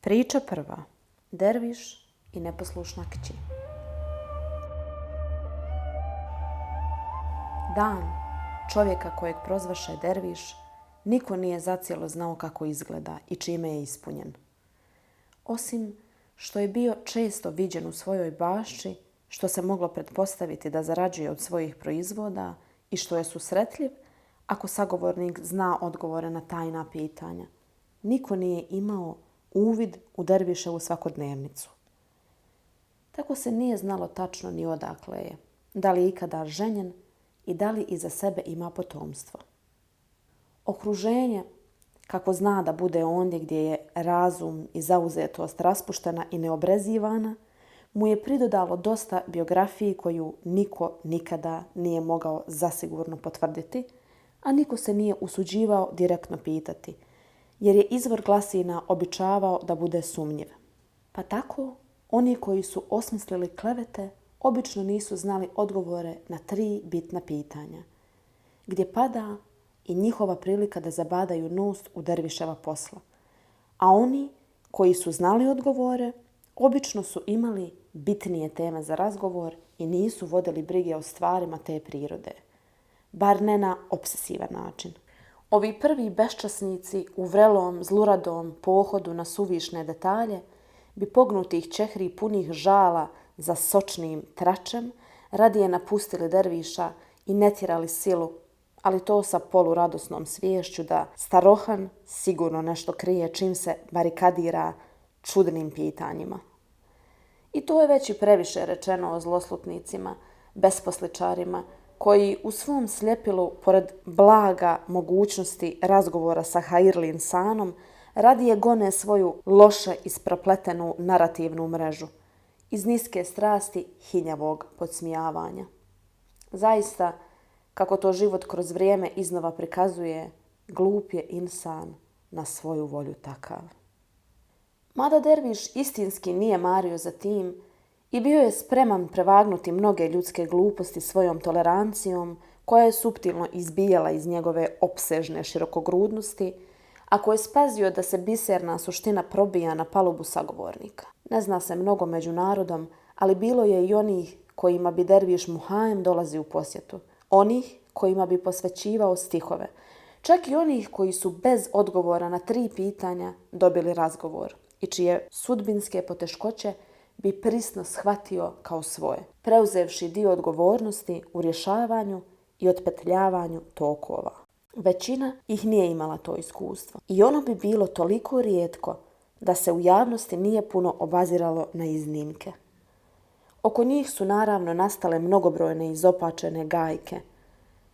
Priča prva. Derviš i neposlušna kći. Dan čovjeka kojeg prozvaše Derviš, niko nije zacijelo znao kako izgleda i čime je ispunjen. Osim što je bio često viđen u svojoj bašči, što se moglo pretpostaviti da zarađuje od svojih proizvoda i što je susretljiv ako sagovornik zna odgovore na tajna pitanja. Niko nije imao uvid u Derviševu svakodnevnicu. Tako se nije znalo tačno ni odakle je, da li je ikada ženjen i da li iza sebe ima potomstvo. Okruženje, kako zna da bude ondje gdje je razum i zauzetost raspuštena i neobrezivana, mu je pridodalo dosta biografiji koju niko nikada nije mogao zasigurno potvrditi, a niko se nije usuđivao direktno pitati, jer je izvor glasina običavao da bude sumnjiv. Pa tako, oni koji su osmislili klevete obično nisu znali odgovore na 3 bitna pitanja, gdje pada i njihova prilika da zabadaju nos u Derviševa posla. A oni koji su znali odgovore obično su imali bitnije teme za razgovor i nisu vodili brige o stvarima te prirode, bar ne na opsesivan način. Ovi prvi beščasnici u vrelom, zluradom pohodu na suvišne detalje bi pognutih čehri punih žala za sočnim tračem radije napustili Derviša i ne tjerali silu, ali to sa poluradosnom sviješću da starohan sigurno nešto krije čim se barikadira čudnim pitanjima. I to je već i previše rečeno o zloslutnicima, besposličarima, koji u svom sljepilu, pored blaga mogućnosti razgovora sa hairli insanom, radije gone svoju loše isprepletenu narativnu mrežu iz niske strasti hinjavog podsmijavanja. Zaista, kako to život kroz vrijeme iznova prikazuje, glup je insan na svoju volju takav. Mada Derviš istinski nije mario za tim i bio je spreman prevagnuti mnoge ljudske gluposti svojom tolerancijom koja je suptilno izbijala iz njegove opsežne širokogrudnosti, ako je spazio da se biserna suština probija na palubu sagovornika. Ne zna se mnogo među narodom, ali bilo je i onih kojima bi Derviš Muhajem dolazi u posjetu, onih kojima bi posvećivao stihove, čak i onih koji su bez odgovora na 3 pitanja dobili razgovor i čije sudbinske poteškoće bi prisno shvatio kao svoje, preuzevši dio odgovornosti u rješavanju i otpetljavanju tokova. Većina ih nije imala to iskustvo i ono bi bilo toliko rijetko da se u javnosti nije puno obaziralo na iznimke. Oko njih su naravno nastale mnogobrojne izopačene gajke,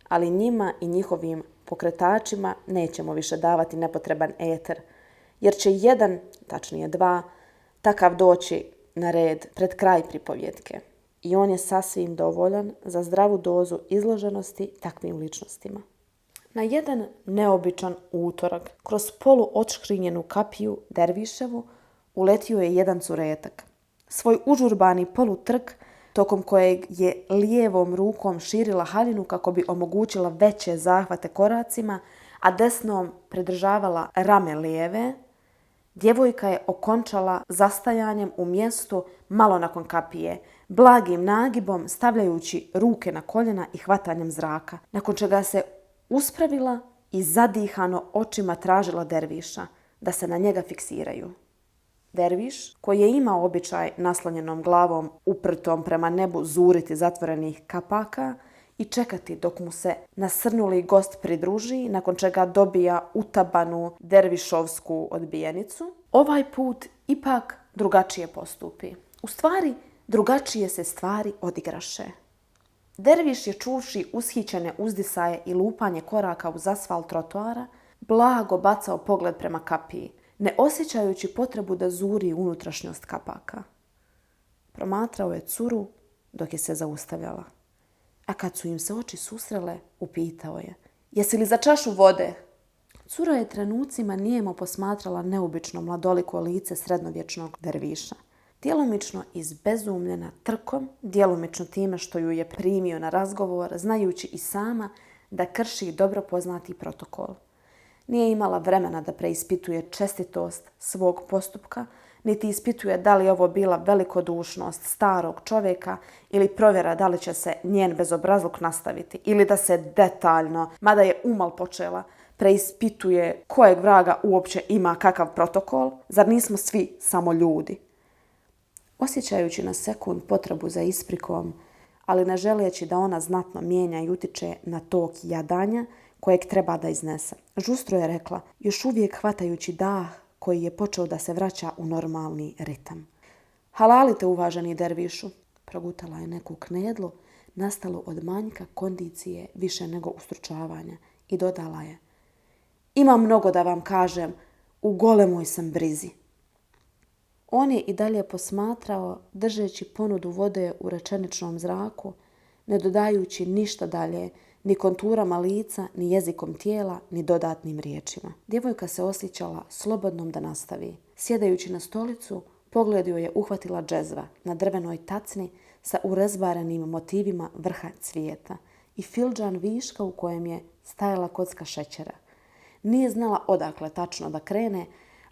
ali njima i njihovim pokretačima nećemo više davati nepotreban eter, jer će jedan, tačnije 2, takav doći na red pred kraj pripovjetke i on je sasvim dovoljan za zdravu dozu izloženosti takvim ličnostima. Na jedan neobičan utorak, kroz poluodškrinjenu kapiju Derviševu, uletio je jedan curetak. Svoj užurbani polutrk, tokom kojeg je lijevom rukom širila haljinu kako bi omogućila veće zahvate koracima, a desnom pridržavala rame lijeve, djevojka je okončala zastajanjem u mjestu malo nakon kapije, blagim nagibom stavljajući ruke na koljena i hvatanjem zraka, nakon čega se uspravila i zadihano očima tražila Derviša da se na njega fiksiraju. Derviš, koji je imao običaj naslonjenom glavom uprtom prema nebu zuriti zatvorenih kapaka i čekati dok mu se nasrnuli gost pridruži, nakon čega dobija utabanu dervišovsku odbijenicu, ovaj put ipak drugačije postupi. U stvari, drugačije se stvari odigraše. Derviš je čuvši ushićene uzdisaje i lupanje koraka uz asfalt trotoara, blago bacao pogled prema kapiji, ne osjećajući potrebu da zuri unutrašnjost kapaka. Promatrao je curu dok je se zaustavljala. A kad su im se oči susrele, upitao je: "Jesi li za čašu vode?" Cura je trenucima nijemo posmatrala neobično mladoliko lice srednovječnog Derviša. Djelomično izbezumljena trkom, djelomično time što ju je primio na razgovor, znajući i sama da krši dobro poznati protokol. Nije imala vremena da preispituje čestitost svog postupka, niti ispituje da li ovo bila velikodušnost starog čovjeka ili provjera da li će se njen bezobrazluk nastaviti ili da se detaljno, mada je umal počela, preispituje kojeg vraga uopće ima kakav protokol. Zar nismo svi samo ljudi? Osjećajući na sekund potrebu za isprikom, ali ne želeći da ona znatno mijenja i utiče na tok jadanja kojeg treba da iznese, žustro je rekla, još uvijek hvatajući dah koji je počeo da se vraća u normalni ritam. Halalite, uvaženi dervišu, progutala je neku knedlu, nastalu od manjka kondicije više nego ustručavanja, i dodala je, imam mnogo da vam kažem, u golemoj sam brizi. On je i dalje posmatrao, držeći ponudu vode u rečeničnom zraku, ne dodajući ništa dalje, ni konturama lica, ni jezikom tijela, ni dodatnim riječima. Djevojka se osjećala slobodnom da nastavi. Sjedajući na stolicu, pogled joj je uhvatila džezva na drvenoj tacni sa urezbarenim motivima vrha cvijeta i fildžan viška u kojem je stajala kocka šećera. Nije znala odakle tačno da krene,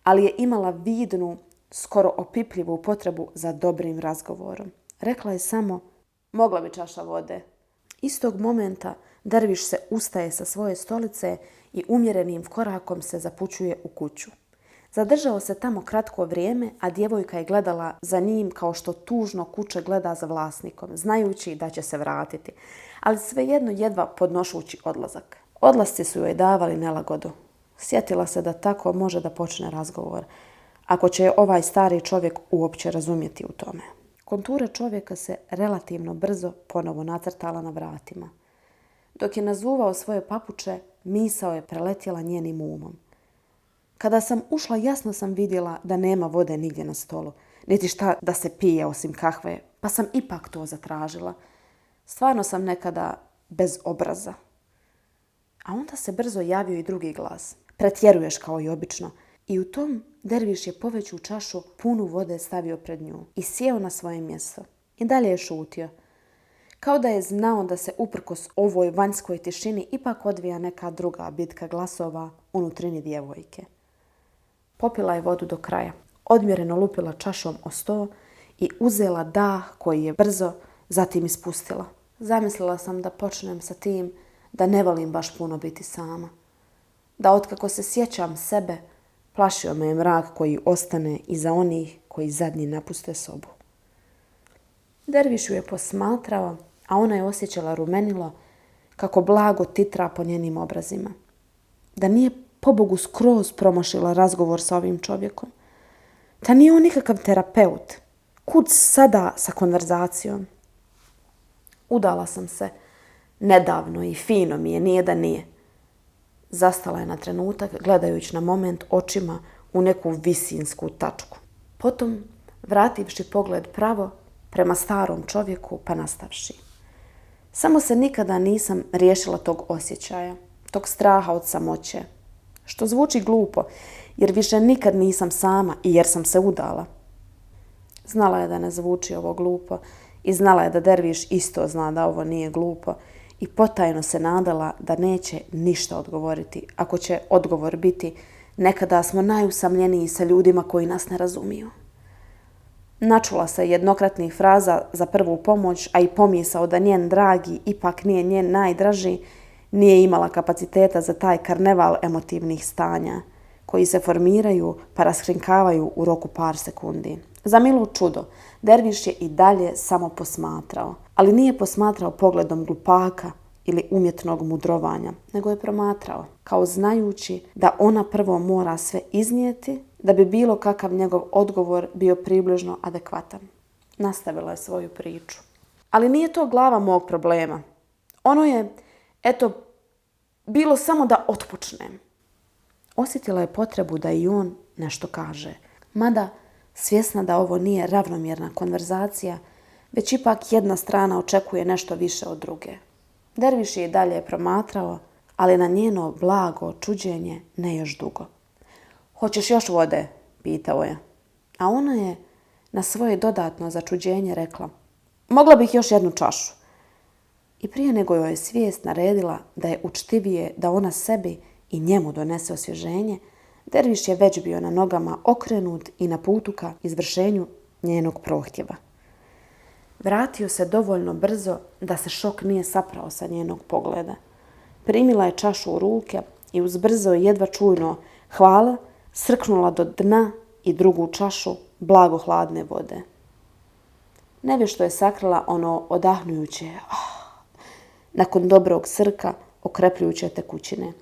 ali je imala vidnu, skoro opipljivu potrebu za dobrim razgovorom. Rekla je samo, mogla bi čaša vode. Istog momenta derviš se ustaje sa svoje stolice i umjerenim korakom se zapućuje u kuću. Zadržao se tamo kratko vrijeme, a djevojka je gledala za njim kao što tužno kuće gleda za vlasnikom, znajući da će se vratiti, ali svejedno jedva podnošući odlazak. Odlasci su joj davali nelagodu. Sjetila se da tako može da počne razgovor, ako će je ovaj stari čovjek uopće razumjeti u tome. Kontura čovjeka se relativno brzo ponovo nacrtala na vratima. Dok je nazuvao svoje papuče, misao je preletjela njenim umom. Kada sam ušla, jasno sam vidjela da nema vode nigdje na stolu, niti šta da se pije osim kahve, pa sam ipak to zatražila. Stvarno sam nekada bez obraza. A onda se brzo javio i drugi glas. Pretjeruješ kao i obično. I u tom derviš je poveću čašu punu vode stavio pred nju i sjeo na svoje mjesto. I dalje je šutio. Kao da je znao da se uprkos ovoj vanjskoj tišini ipak odvija neka druga bitka glasova unutrini djevojke. Popila je vodu do kraja, odmjereno lupila čašom o sto i uzela dah koji je brzo zatim ispustila. Zamislila sam da počnem sa tim da ne volim baš puno biti sama. Da otkako se sjećam sebe, plašio me je mrak koji ostane iza onih koji zadnji napuste sobu. Derviš ju je posmatrao, a ona je osjećala rumenilo kako blago titra po njenim obrazima. Da nije pobogu skroz promašila razgovor sa ovim čovjekom. Da nije on nikakav terapeut. Kud sada sa konverzacijom? Udala sam se nedavno i fino mi je, nije da nije. Zastala je na trenutak, gledajući na moment očima u neku visinsku tačku. Potom, vrativši pogled pravo prema starom čovjeku, pa nastavši. Samo se nikada nisam riješila tog osjećaja, tog straha od samoće. Što zvuči glupo, jer više nikad nisam sama i jer sam se udala. Znala je da ne zvuči ovo glupo i znala je da derviš isto zna da ovo nije glupo i potajno se nadala da neće ništa odgovoriti, ako će odgovor biti nekada smo najusamljeniji sa ljudima koji nas ne razumiju. Načula se jednokratnih fraza za prvu pomoć, a i pomisao da njen dragi ipak nije njen najdraži, nije imala kapaciteta za taj karneval emotivnih stanja, koji se formiraju pa raskrinkavaju u roku par sekundi. Za milo čudo, derviš je i dalje samo posmatrao, ali nije posmatrao pogledom glupaka ili umjetnog mudrovanja, nego je promatrao, kao znajući da ona prvo mora sve iznijeti, da bi bilo kakav njegov odgovor bio približno adekvatan. Nastavila je svoju priču. Ali nije to glava mog problema. Ono je, bilo samo da otpočnem. Osjetila je potrebu da i on nešto kaže. Mada, svjesna da ovo nije ravnomjerna konverzacija, već ipak jedna strana očekuje nešto više od druge. Derviš je i dalje promatrao, ali na njeno blago čuđenje ne još dugo. Hoćeš još vode? Pitao je. A ona je na svoje dodatno začuđenje rekla, mogla bih još jednu čašu. I prije nego joj je svijest naredila da je učtivije da ona sebi i njemu donese osvježenje, derviš je već bio na nogama, okrenut i na putu ka izvršenju njenog prohtjeva. Vratio se dovoljno brzo da se šok nije saprao sa njenog pogleda. Primila je čašu u ruke i uz brzo i jedva čujno hvala srknula do dna i drugu čašu blago hladne vode. Nevješto je sakrila ono odahnujuće nakon dobrog srka okrepljujuće tekućine.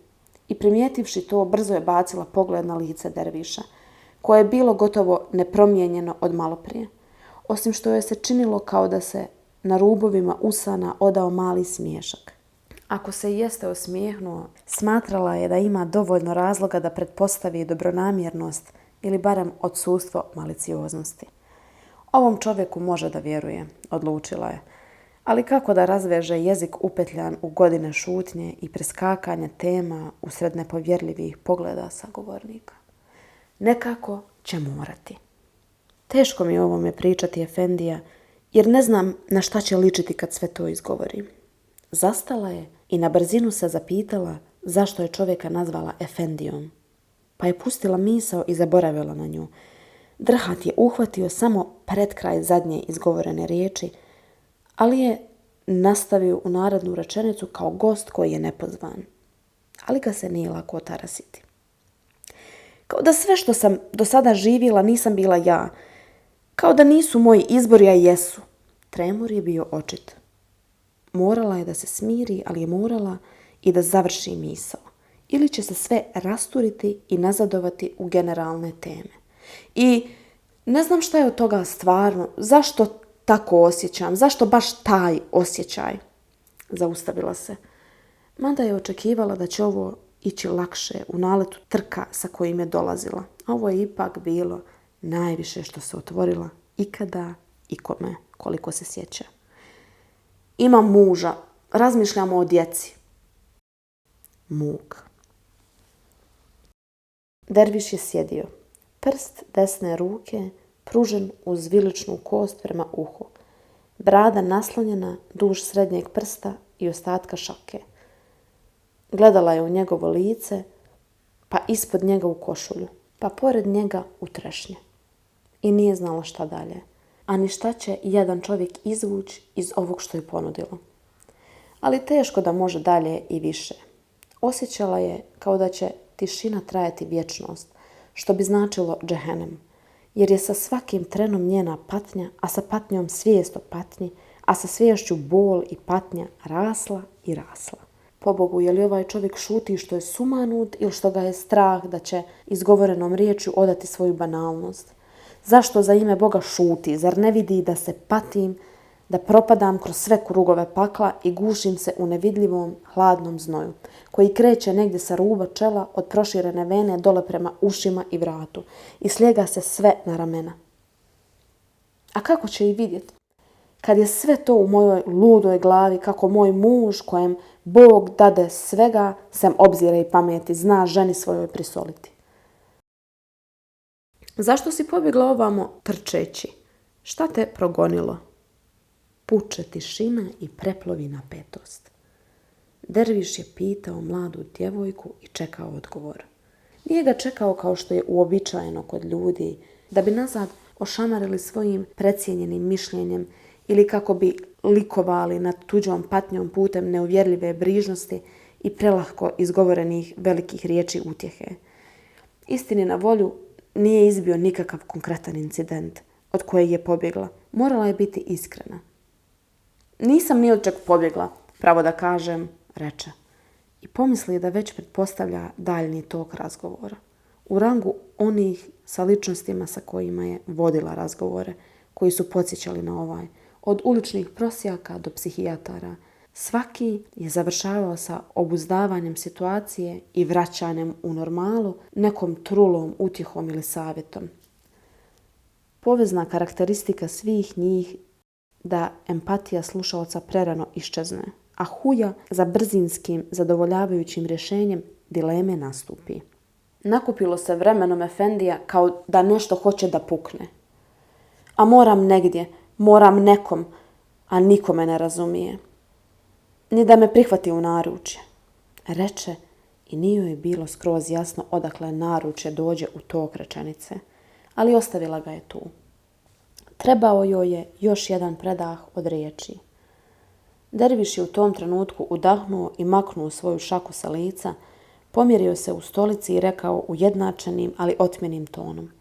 I primijetivši to, brzo je bacila pogled na lice derviša, koje je bilo gotovo nepromijenjeno od maloprije, osim što joj se činilo kao da se na rubovima usana odao mali smiješak. Ako se i jeste osmijehnuo, smatrala je da ima dovoljno razloga da pretpostavi dobronamjernost ili barem odsustvo malicioznosti. Ovom čovjeku može da vjeruje, odlučila je, ali kako da razveže jezik upetljan u godine šutnje i preskakanja tema usred nepovjerljivih pogleda sagovornika. Nekako će morati. Teško mi je o ovome pričati, efendija, jer ne znam na šta će ličiti kad sve to izgovorim. Zastala je i na brzinu se zapitala zašto je čovjeka nazvala efendijom. Pa je pustila misao i zaboravila na nju. Drhat je uhvatio samo pred kraj zadnje izgovorene riječi, ali je nastavio u narednu rečenicu kao gost koji je nepozvan. Ali ga se nije lako otarasiti. Kao da sve što sam do sada živjela nisam bila ja. Kao da nisu moji izbori, a jesu. Tremor je bio očit. Morala je da se smiri, ali je morala i da završi misao. Ili će se sve rasturiti i nazadovati u generalne teme. I ne znam šta je od toga stvarno, zašto tako osjećam, zašto baš taj osjećaj. Zaustavila se. Mada je očekivala da će ovo ići lakše u naletu trka sa kojim je dolazila. Ovo je ipak bilo najviše što se otvorila ikada ikome, koliko se sjeća. Imam muža, razmišljamo o djeci. Muk. Derviš je sjedio. Prst desne ruke pružen uz viličnu kost prema uhu. Brada naslonjena duž srednjeg prsta i ostatka šake. Gledala je u njegovo lice, pa ispod njega u košulju, pa pored njega u trešnje. I nije znala šta dalje, a ni šta će jedan čovjek izvući iz ovog što je ponudilo. Ali teško da može dalje i više. Osjećala je kao da će tišina trajati vječnost, što bi značilo džehennem, jer je sa svakim trenom njena patnja, a sa patnjom svijest o patnji, a sa sviješću bol i patnja rasla i rasla. Pobogu, je li ovaj čovjek šuti što je sumanut ili što ga je strah da će izgovorenom riječju odati svoju banalnost? Zašto za ime Boga šuti? Zar ne vidi da se patim, da propadam kroz sve krugove pakla i gušim se u nevidljivom hladnom znoju, koji kreće negdje sa ruba čela od proširene vene dole prema ušima i vratu i slijega se sve na ramena. A kako će i vidjeti? Kad je sve to u mojoj ludoj glavi, kako moj muž, kojem Bog dade svega, sem obzira i pameti, zna ženi svojoj prisoliti. Zašto si pobjegla ovamo trčeći? Šta te progonilo? Puče tišina i preplovi napetost. Derviš je pitao mladu djevojku i čekao odgovor. Nije ga čekao kao što je uobičajeno kod ljudi, da bi nazad ošamarili svojim precijenjenim mišljenjem ili kako bi likovali nad tuđom patnjom putem neuvjerljive brižnosti i prelahko izgovorenih velikih riječi utjehe. Istini na volju, nije izbio nikakav konkretan incident od kojeg je pobjegla. Morala je biti iskrena. Nisam ni od čeg pobjegla, pravo da kažem, reče. I pomisli da već pretpostavlja daljnji tok razgovora. U rangu onih sa ličnostima sa kojima je vodila razgovore, koji su podsjećali na ovaj. Od uličnih prosjaka do psihijatara. Svaki je završavao sa obuzdavanjem situacije i vraćanjem u normalu nekom trulom utjehom ili savjetom. Povezna karakteristika svih njih da empatija slušaoca prerano iščezne, a huja za brzinskim, zadovoljavajućim rješenjem dileme nastupi. Nakupilo se vremenom efendija kao da nešto hoće da pukne. A moram negdje, moram nekom, a niko me ne razumije. Ni da me prihvati u naručje, reče i nije joj bilo skroz jasno odakle naručje dođe u tok rečenice, ali ostavila ga je tu. Trebao joj je još jedan predah od riječi. Derviš je u tom trenutku udahnuo i maknuo svoju šaku sa lica, pomjerio se u stolici i rekao ujednačenim, ali otmjenim tonom.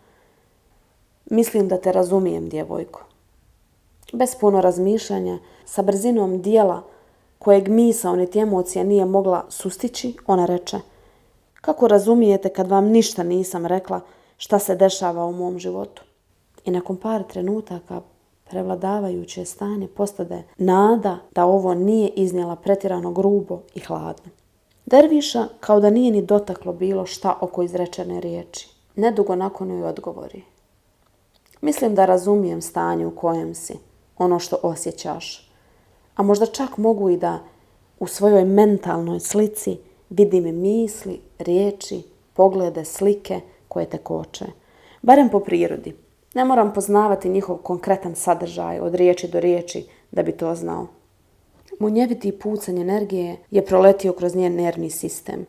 Mislim da te razumijem, djevojko. Bez puno razmišljanja, sa brzinom dijela kojeg misao niti emocija nije mogla sustići, ona reče: kako razumijete kad vam ništa nisam rekla šta se dešava u mom životu? I nakon par trenutaka prevladavajuće stanje postade nada da ovo nije iznijela pretjerano grubo i hladno. Derviša kao da nije ni dotaklo bilo šta oko izrečene riječi. Nedugo nakon joj odgovori: mislim da razumijem stanje u kojem si, ono što osjećaš, a možda čak mogu i da u svojoj mentalnoj slici vidim misli, riječi, poglede, slike koje te koče. Barem po prirodi. Ne moram poznavati njihov konkretan sadržaj od riječi do riječi da bi to znao. Munjeviti pucanj energije je proletio kroz njen nervni sistem.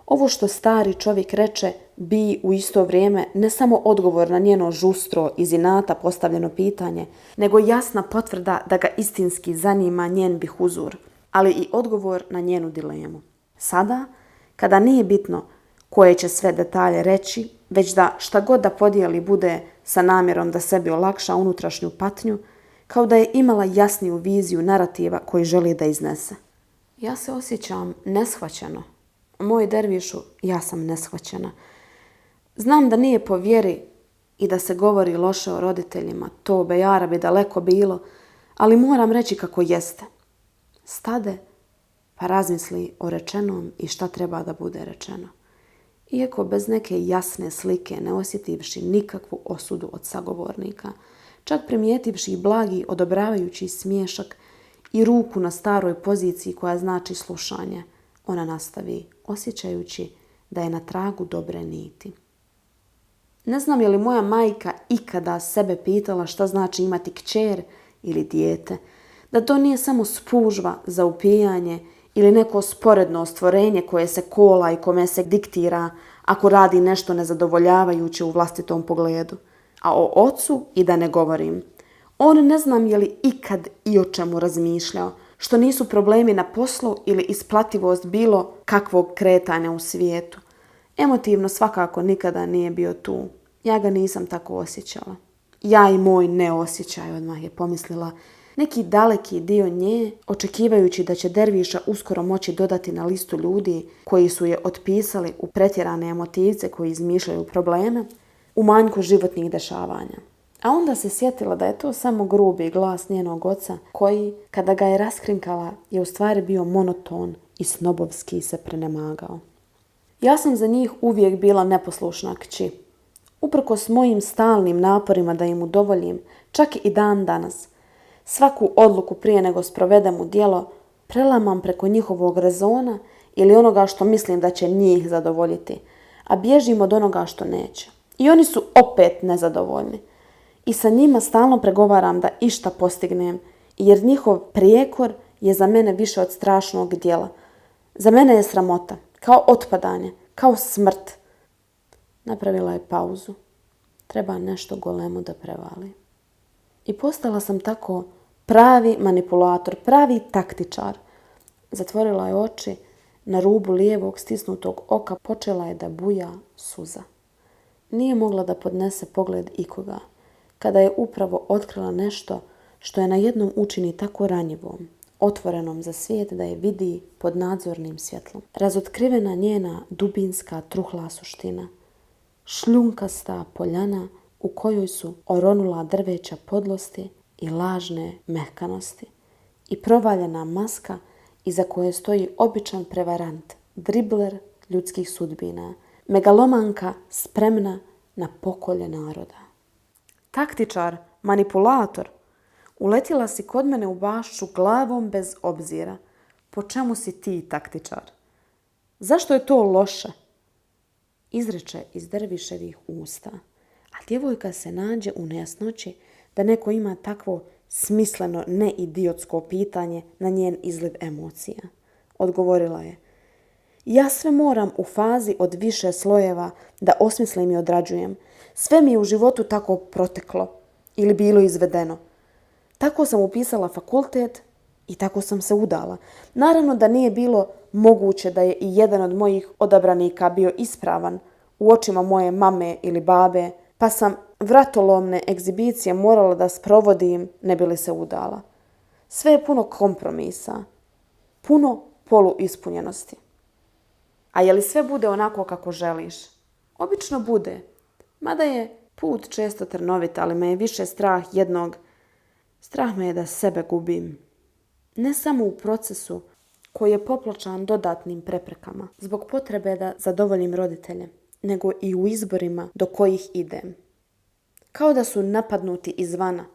Ovo što stari čovjek reče bi u isto vrijeme ne samo odgovor na njeno žustro iz inata postavljeno pitanje, nego jasna potvrda da ga istinski zanima njen bihuzur, ali i odgovor na njenu dilemu. Sada, kada nije bitno koje će sve detalje reći, već da šta god da podijeli bude sa namjerom da sebi olakša unutrašnju patnju, kao da je imala jasniju viziju narativa koji želi da iznese. Ja se osjećam neshvaćeno. Moj dervišu, ja sam neshvaćena. Znam da nije po vjeri i da se govori loše o roditeljima, to bejara bi daleko bilo, ali moram reći kako jeste. Stade pa razmisli o rečenom i šta treba da bude rečeno. Iako bez neke jasne slike, ne osjetivši nikakvu osudu od sagovornika, čak primijetivši blagi odobravajući smiješak i ruku na staroj poziciji koja znači slušanje, ona nastavi, osjećajući da je na tragu dobre niti. Ne znam je li moja majka ikada sebe pitala šta znači imati kćer ili dijete, da to nije samo spužva za upijanje ili neko sporedno stvorenje koje se kola i kome se diktira ako radi nešto nezadovoljavajuće u vlastitom pogledu. A o ocu i da ne govorim. On ne znam je li ikad i o čemu razmišljao, što nisu problemi na poslu ili isplativost bilo kakvog kretanja u svijetu. Emotivno svakako nikada nije bio tu. Ja ga nisam tako osjećala. Ja i moj neosjećaj, odmah je pomislila. Neki daleki dio nje, očekivajući da će derviša uskoro moći dodati na listu ljudi koji su je otpisali u pretjerane emotivce koji izmišljaju probleme, u manjku životnih dešavanja. A onda se sjetila da je to samo grubi glas njenog oca koji, kada ga je raskrinkala, je u stvari bio monoton i snobovski se prenemagao. Ja sam za njih uvijek bila neposlušna kći. Uprkos mojim stalnim naporima da im udovoljim, čak i dan danas, svaku odluku prije nego sprovedem u djelo, prelamam preko njihovog rezona ili onoga što mislim da će njih zadovoljiti, a bježim od onoga što neće. I oni su opet nezadovoljni. I sa njima stalno pregovaram da išta postignem, jer njihov prijekor je za mene više od strašnog djela. Za mene je sramota, kao otpadanje, kao smrt. Napravila je pauzu. Treba nešto golemo da prevali. I postala sam tako pravi manipulator, pravi taktičar. Zatvorila je oči, na rubu lijevog stisnutog oka počela je da buja suza. Nije mogla da podnese pogled ikoga, kada je upravo otkrila nešto što je na jednom učini tako ranjivom, otvorenom za svijet da je vidi pod nadzornim svjetlom. Razotkrivena njena dubinska truhla suština, šljunkasta poljana u kojoj su oronula drveća podlosti i lažne mehkanosti i provaljena maska iza koje stoji običan prevarant, dribler ljudskih sudbina, megalomanka spremna na pokolje naroda. Taktičar, manipulator, uletila si kod mene u bašću glavom bez obzira. Po čemu si ti taktičar? Zašto je to loše? Izreče iz derviševih usta, a djevojka se nađe u nejasnoći da neko ima takvo smisleno, neidiotsko pitanje na njen izliv emocija. Odgovorila je: Ja sve moram u fazi od više slojeva da osmislim i odrađujem. Sve mi je u životu tako proteklo ili bilo izvedeno. Tako sam upisala fakultet i tako sam se udala. Naravno da nije bilo moguće da je i jedan od mojih odabranika bio ispravan u očima moje mame ili babe, pa sam vratolomne egzibicije morala da sprovodim ne bi li se udala. Sve je puno kompromisa, puno poluispunjenosti. A je li sve bude onako kako želiš? Obično bude, mada je put često trnovit, ali me je više strah jednog. Strah me je da sebe gubim. Ne samo u procesu koji je popločan dodatnim preprekama zbog potrebe da zadovoljim roditelje, nego i u izborima do kojih idem. Kao da su napadnuti izvana.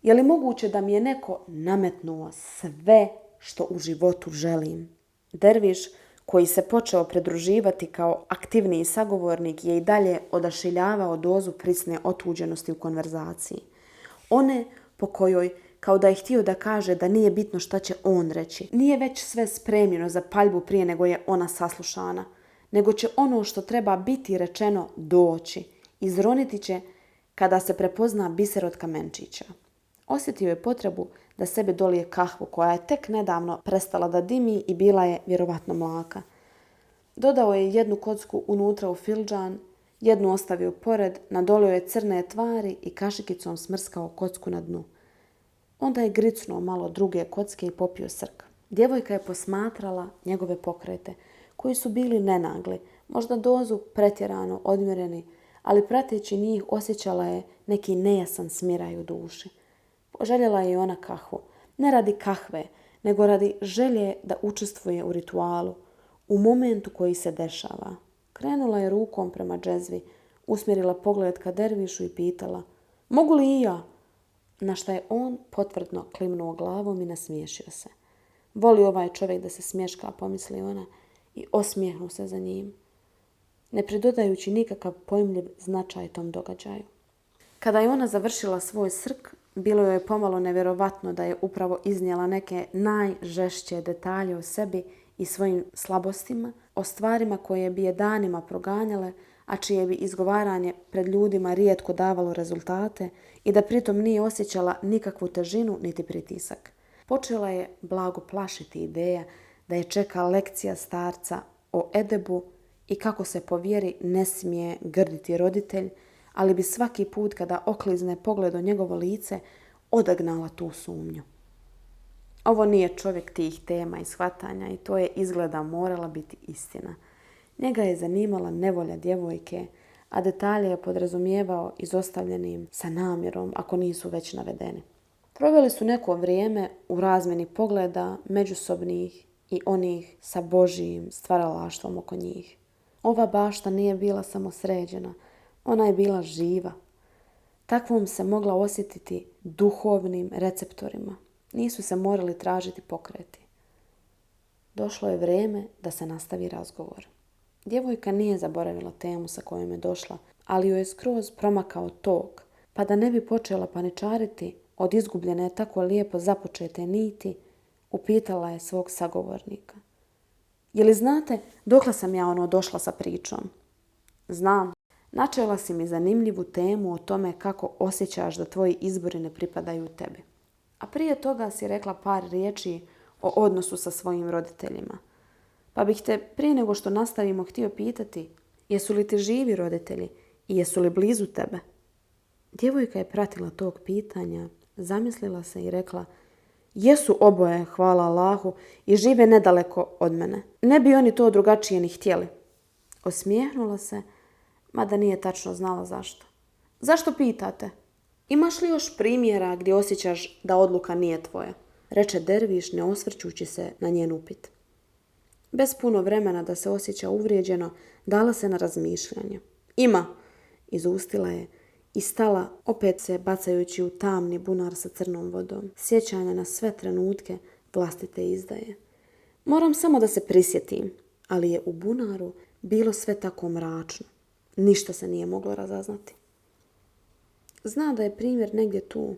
Je li moguće da mi je neko nametnuo sve što u životu želim? Derviš, koji se počeo pridruživati kao aktivniji sagovornik, je i dalje odašiljavao dozu prisne otuđenosti u konverzaciji. One po kojoj, kao da je htio da kaže da nije bitno šta će on reći, nije već sve spremljeno za paljbu prije nego je ona saslušana, nego će ono što treba biti rečeno doći. Izroniti će kada se prepozna biser od kamenčića. Osjetio je potrebu da sebi dolije kahvu koja je tek nedavno prestala da dimi i bila je vjerovatno mlaka. Dodao je jednu kocku unutra u fildžan, jednu ostavio pored, nadolio je crne tvari i kašikicom smrskao kocku na dnu. Onda je gricnuo malo druge kocke i popio srk. Djevojka je posmatrala njegove pokrete, koji su bili nenagli, možda dozu pretjerano odmjereni, ali prateći njih osjećala je neki nejasan smiraj u duši. Poželjela je i ona kahvu, ne radi kahve, nego radi želje da učestvuje u ritualu, u momentu koji se dešava. Krenula je rukom prema džezvi, usmjerila pogled ka dervišu i pitala: "Mogu li i ja?" Na šta je on potvrdno klimnuo glavom i nasmiješio se. Voli ovaj čovjek da se smješka, pomisli ona, i osmijehnu se za njim, ne pridodajući nikakav pojmljiv značaj tom događaju. Kada je ona završila svoj srk, bilo joj je pomalo nevjerovatno da je upravo iznijela neke najžešće detalje o sebi i svojim slabostima, o stvarima koje bi je danima proganjale, a čije bi izgovaranje pred ljudima rijetko davalo rezultate i da pritom nije osjećala nikakvu težinu niti pritisak. Počela je blago plašiti ideja da je čeka lekcija starca o edebu i kako se po vjeri ne smije grditi roditelj, ali bi svaki put kada oklizne pogled o njegovo lice odagnala tu sumnju. Ovo nije čovjek tih tema i shvatanja i to je izgleda morala biti istina. Njega je zanimala nevolja djevojke, a detalje je podrazumijevao izostavljenim sa namjerom ako nisu već navedeni. Proveli su neko vrijeme u razmjeni pogleda međusobnih i onih sa Božijim stvaralaštvom oko njih. Ova bašta nije bila samo sređena, ona je bila živa. Takvom se mogla osjetiti duhovnim receptorima. Nisu se morali tražiti pokreti. Došlo je vrijeme da se nastavi razgovor. Djevojka nije zaboravila temu sa kojom je došla, ali joj je skroz promakao tok, pa da ne bi počela paničariti od izgubljene tako lijepo započete niti, upitala je svog sagovornika: "Je li znate dokle sam ja došla sa pričom?" "Znam. Načela si mi zanimljivu temu o tome kako osjećaš da tvoji izbori ne pripadaju tebi. A prije toga si rekla par riječi o odnosu sa svojim roditeljima. Pa bih te prije nego što nastavimo htio pitati, jesu li ti živi roditelji i jesu li blizu tebe?" Djevojka je pratila tog pitanja, zamislila se i rekla: "Jesu oboje, hvala Allahu, i žive nedaleko od mene. Ne bi oni to drugačije ni htjeli." Osmijehnula se, mada nije tačno znala zašto. "Zašto pitate? Imaš li još primjera gdje osjećaš da odluka nije tvoja?" reče derviš ne osvrćući se na njen upit. Bez puno vremena da se osjeća uvrijeđeno, dala se na razmišljanje. "Ima," izustila je i stala, opet se bacajući u tamni bunar sa crnom vodom, sjećanja na sve trenutke vlastite izdaje. "Moram samo da se prisjetim," ali je u bunaru bilo sve tako mračno. Ništa se nije moglo razaznati. Zna da je primjer negdje tu.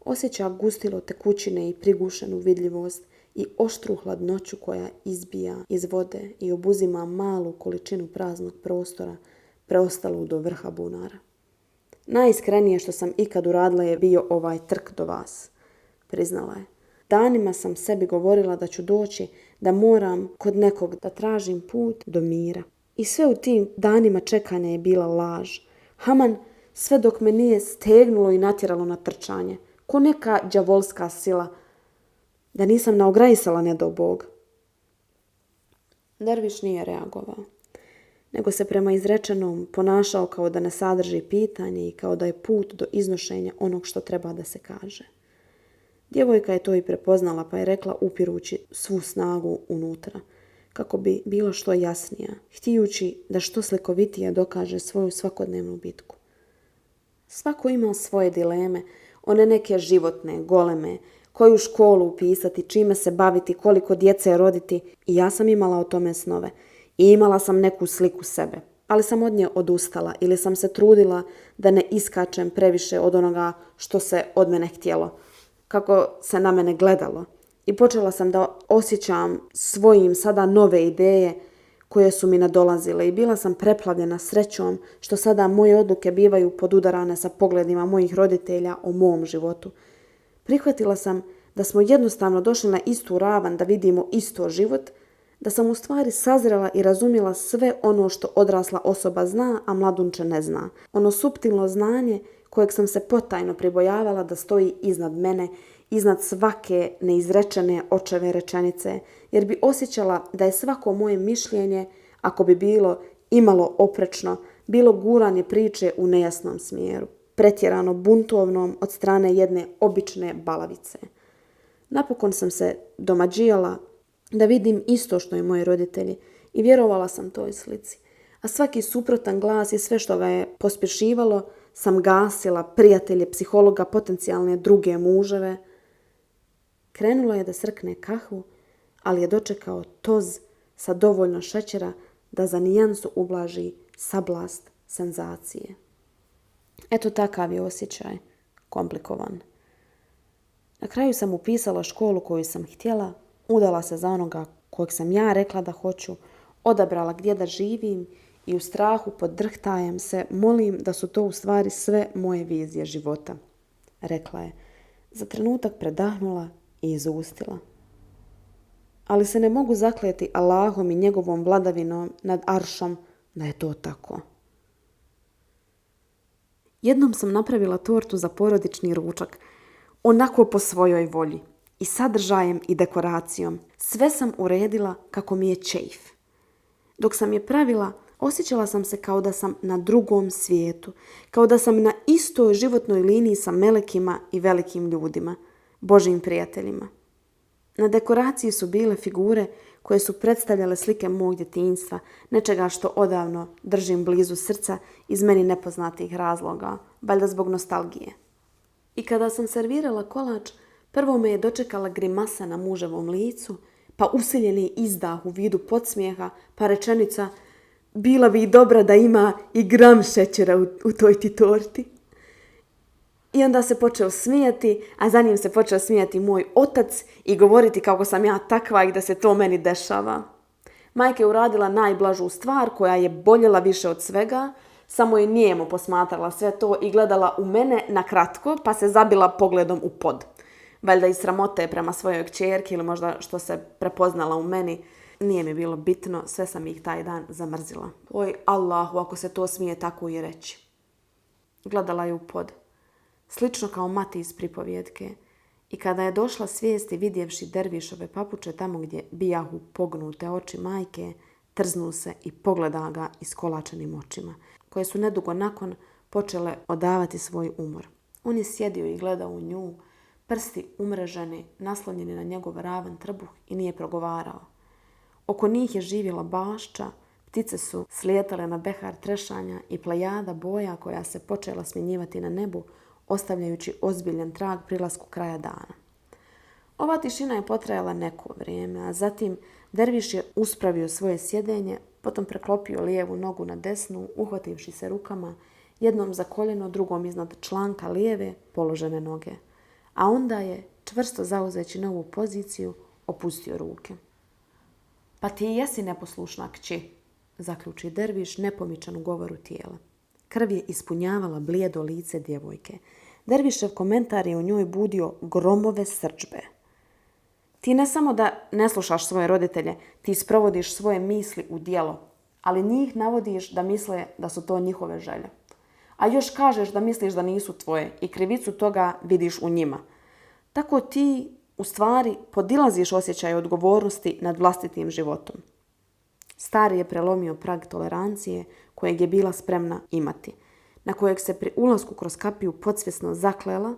Osjeća gustilo tekućine i prigušenu vidljivost i oštru hladnoću koja izbija iz vode i obuzima malu količinu praznog prostora preostalu do vrha bunara. Najiskrenije što sam ikad uradila je bio ovaj trk do vas, priznala je. Danima sam sebi govorila da ću doći, da moram kod nekog da tražim put do mira. I sve u tim danima čekanja je bila laž. Haman, sve dok me nije stegnulo i natjeralo na trčanje. Ko neka đavolska sila. Da nisam naograjisala, ne do Bog. Derviš nije reagovao, nego se prema izrečenom ponašao kao da ne sadrži pitanje i kao da je put do iznošenja onog što treba da se kaže. Djevojka je to i prepoznala, pa je rekla upirući svu snagu unutra, kako bi bilo što jasnija, htijući da što slikovitije dokaže svoju svakodnevnu bitku. Svako ima svoje dileme, one neke životne, goleme, koju školu upisati, čime se baviti, koliko djece roditi. I ja sam imala o tome snove. I imala sam neku sliku sebe. Ali sam od nje odustala ili sam se trudila da ne iskačem previše od onoga što se od mene htjelo. Kako se na mene gledalo. I počela sam da osjećam svojim sada nove ideje koje su mi nadolazile i bila sam preplavljena srećom što sada moje odluke bivaju podudarane sa pogledima mojih roditelja o mom životu. Prihvatila sam da smo jednostavno došli na istu ravan da vidimo isto život, da sam u stvari sazrela i razumjela sve ono što odrasla osoba zna, a mladunče ne zna. Ono suptilno znanje kojeg sam se potajno pribojavala da stoji iznad mene, iznad svake neizrečene očeve rečenice, jer bi osjećala da je svako moje mišljenje, ako bi bilo imalo oprečno, bilo guranje priče u nejasnom smjeru, pretjerano buntovnom od strane jedne obične balavice. Napokon sam se domađijala da vidim isto što i moji roditelji i vjerovala sam toj slici. A svaki suprotan glas i sve što ga je pospješivalo sam gasila, prijatelje, psihologa, potencijalne druge muževe. Krenulo je da srkne kahvu, ali je dočekao toz sa dovoljno šećera da za nijansu ublaži sablast senzacije. Eto takav je osjećaj, komplikovan. Na kraju sam upisala školu koju sam htjela, udala se za onoga kojeg sam ja rekla da hoću, odabrala gdje da živim i u strahu pod drhtajem se molim da su to u stvari sve moje vizije života, rekla je. Za trenutak predahnula i izustila. Ali se ne mogu zakleti Allahom i njegovom vladavinom nad aršom da je to tako. Jednom sam napravila tortu za porodični ručak, onako po svojoj volji, i sadržajem i dekoracijom. Sve sam uredila kako mi je čeif. Dok sam je pravila, osjećala sam se kao da sam na drugom svijetu, kao da sam na istoj životnoj liniji sa melekima i velikim ljudima, Božjim prijateljima. Na dekoraciji su bile figure koje su predstavljale slike mog djetinjstva, nečega što odavno držim blizu srca iz meni nepoznatih razloga, valjda zbog nostalgije. I kada sam servirala kolač, prvo me je dočekala grimasa na muževom licu, pa usiljeni izdah u vidu podsmijeha, pa rečenica bila bi i dobra da ima i gram šećera u toj ti torti. I onda se počeo smijati, a za njim se počeo smijati moj otac i govoriti kako sam ja takva i da se to meni dešava. Majka je uradila najblažu stvar koja je boljela više od svega, samo je nijemo posmatrala sve to i gledala u mene na kratko, pa se zabila pogledom u pod. Valjda iz sramote prema svojoj kćerki ili možda što se prepoznala u meni. Nije mi bilo bitno, sve sam ih taj dan zamrzila. Oj Allahu, ako se to smije tako i reći. Gledala je u pod. Slično kao mati iz pripovjetke. I kada je došla svijest i vidjevši dervišove papuče tamo gdje bijahu pognute oči majke, trznu se i pogleda ga iskolačenim očima, koje su nedugo nakon počele odavati svoj umor. On je sjedio i gledao u nju, prsti umreženi, naslonjeni na njegov ravan trbuh i nije progovarao. Oko njih je živjela bašča, ptice su slijetale na behar trešanja i plejada boja koja se počela smjenjivati na nebu, ostavljajući ozbiljan trag prilasku kraja dana. Ova tišina je potrajala neko vrijeme, a zatim derviš je uspravio svoje sjedenje, potom preklopio lijevu nogu na desnu, uhvativši se rukama, jednom za koljeno, drugom iznad članka lijeve položene noge. A onda je, čvrsto zauzeći novu poziciju, opustio ruke. Pa ti jesi neposlušna kći, zaključi derviš nepomičan u govoru tijela. Krv je ispunjavala blijedo lice djevojke. Dervišev komentar je u njoj budio gromove srdžbe. Ti ne samo da ne slušaš svoje roditelje, ti sprovodiš svoje misli u djelo, ali njih navodiš da misle da su to njihove želje. A još kažeš da misliš da nisu tvoje i krivicu toga vidiš u njima. Tako ti u stvari podilaziš osjećaj odgovornosti nad vlastitim životom. Stari je prelomio prag tolerancije kojeg je bila spremna imati, na kojeg se pri ulasku kroz kapiju podsvjesno zaklela,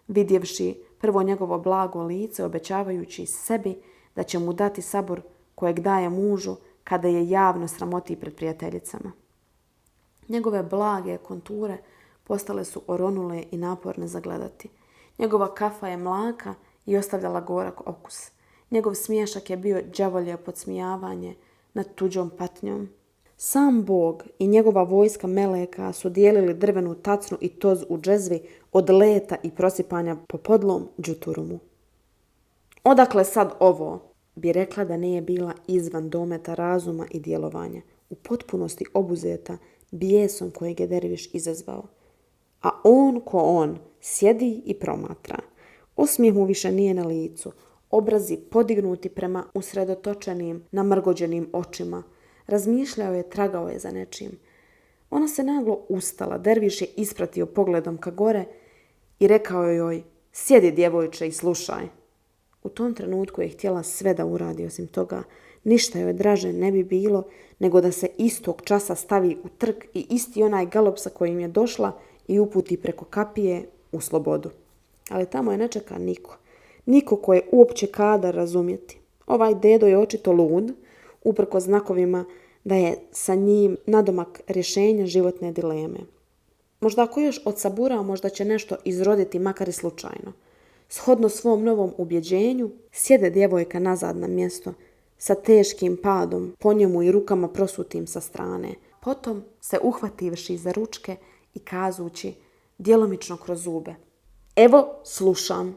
vidjevši prvo njegovo blago lice, obećavajući sebi da će mu dati sabor kojeg daje mužu kada je javno sramoti pred prijateljicama. Njegove blage konture postale su oronule i naporne za gledati. Njegova kafa je mlaka i ostavljala gorak okus. Njegov smiješak je bio đavolje podsmijavanje nad tuđom patnjom. Sam Bog i njegova vojska meleka su dijelili drvenu tacnu i toz u džezvi od leta i prosipanja po podlom džuturumu. Odakle sad ovo, bi rekla da nije bila izvan dometa razuma i djelovanja, u potpunosti obuzeta bijesom kojeg je derviš izazvao. A on ko on sjedi i promatra. Osmijeh mu više nije na licu, obrazi podignuti prema usredotočenim, namrgođenim očima. Razmišljao je, tragao je za nečim. Ona se naglo ustala, derviš je ispratio pogledom ka gore i rekao joj: sjedi djevojče i slušaj. U tom trenutku je htjela sve da uradi, osim toga ništa joj draže ne bi bilo nego da se istog časa stavi u trk i isti onaj galop sa kojim je došla i uputi preko kapije u slobodu. Ali tamo je ne čeka niko. Niko ko je uopće kadar razumjeti. Ovaj dedo je očito lud, uprko znakovima da je sa njim nadomak rješenja životne dileme. Možda ako još odsabura, možda će nešto izroditi, makar i slučajno. Shodno svom novom ubjeđenju, sjede djevojka nazad na mjesto, sa teškim padom, po njemu i rukama prosutim sa strane. Potom se uhvativši za ručke i kazući, djelomično kroz zube: evo, slušam.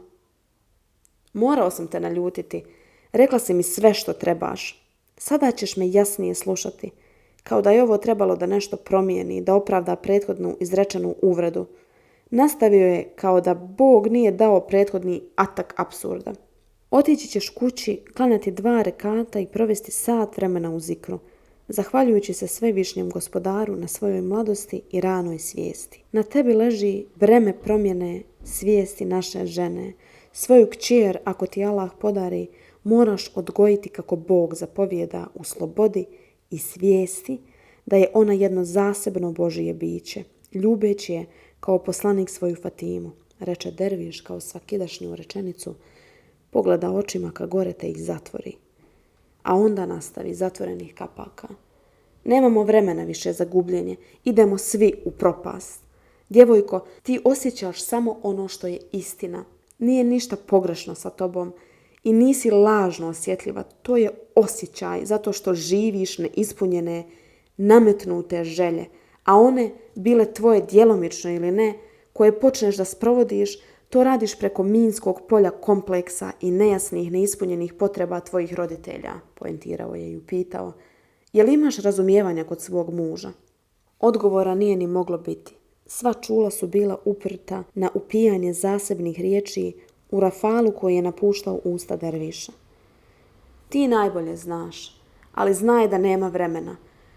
Morao sam te naljutiti. Rekla si mi sve što trebaš. Sada ćeš me jasnije slušati. Kao da je ovo trebalo da nešto promijeni, da opravda prethodnu izrečenu uvredu. Nastavio je kao da Bog nije dao prethodni atak apsurda. Otići ćeš kući, klanjati 2 rekata i provesti sat vremena u zikru, zahvaljujući se svevišnjem Gospodaru na svojoj mladosti i ranoj svijesti. Na tebi leži breme promjene svijesti naše žene. Svoju kćer, ako ti Allah podari, moraš odgojiti kako Bog zapovijeda u slobodi i svijesti da je ona jedno zasebno Božije biće, ljubeći je kao poslanik svoju Fatimu, reče derviš kao svakidašnju rečenicu, pogleda očima ka gore te ih zatvori. A onda nastavi zatvorenih kapaka. Nemamo vremena više za gubljenje, idemo svi u propast. Djevojko, ti osjećaš samo ono što je istina. Nije ništa pogrešno sa tobom i nisi lažno osjetljiva. To je osjećaj zato što živiš neispunjene, nametnute želje, a one, bile tvoje djelomično ili ne, koje počneš da sprovodiš, to radiš preko minskog polja kompleksa i nejasnih, neispunjenih potreba tvojih roditelja, poentirao je i upitao: je li imaš razumijevanja kod svog muža? Odgovora nije ni moglo biti. Sva čula su bila uprta na upijanje zasebnih riječi u rafalu koji je napuštao usta derviša. Ti najbolje znaš, ali znaj da nema vremena.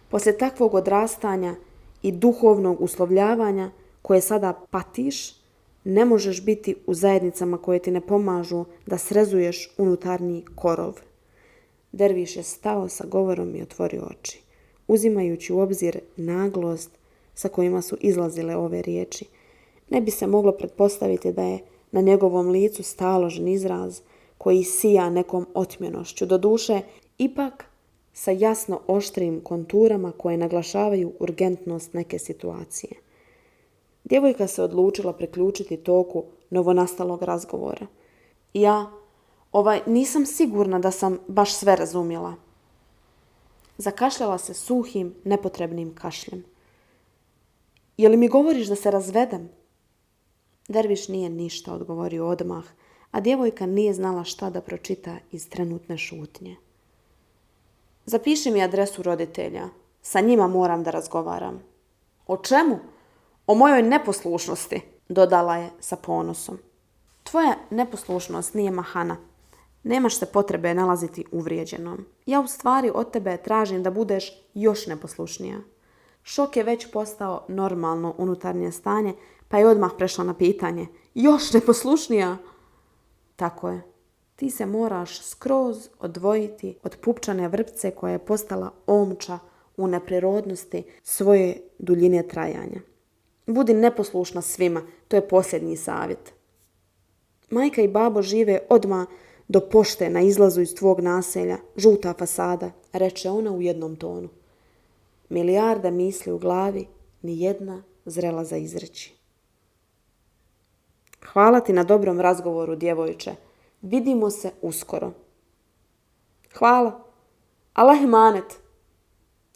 Poslije takvog odrastanja i duhovnog uslovljavanja koje sada patiš, ne možeš biti u zajednicama koje ti ne pomažu da srezuješ unutarnji korov. Derviš je stao sa govorom i otvorio oči, uzimajući u obzir naglost sa kojima su izlazile ove riječi. Ne bi se moglo pretpostaviti da je na njegovom licu staložen izraz koji sija nekom otmjenošću, doduše ipak sa jasno oštrim konturama koje naglašavaju urgentnost neke situacije. Djevojka se odlučila priključiti toku novonastalog razgovora. Ja, nisam sigurna da sam baš sve razumjela. Zakašljala se suhim, nepotrebnim kašljem. Je li mi govoriš da se razvedem? Derviš nije ništa odgovorio odmah, a djevojka nije znala šta da pročita iz trenutne šutnje. Zapiši mi adresu roditelja. Sa njima moram da razgovaram. O čemu? O mojoj neposlušnosti, dodala je sa ponosom. Tvoja neposlušnost nije mahana. Nemaš se potrebe nalaziti uvrijeđenom. Ja u stvari od tebe tražim da budeš još neposlušnija. Šok je već postao normalno unutarnje stanje, pa je odmah prešla na pitanje. Još neposlušnija? Tako je. Ti se moraš skroz odvojiti od pupčane vrpce koja je postala omča u neprirodnosti svoje duljine trajanja. Budi neposlušna svima, to je posljednji savjet. Majka i babo žive odmah do pošte na izlazu iz tvog naselja, žuta fasada, reče ona u jednom tonu. Milijarde misli u glavi, ni jedna zrela za izreći. Hvala ti na dobrom razgovoru, djevojče. Vidimo se uskoro. Hvala. Allah emanet.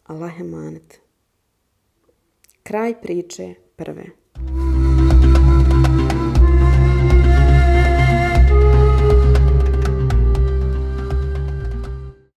Allah emanet. Kraj priče prve.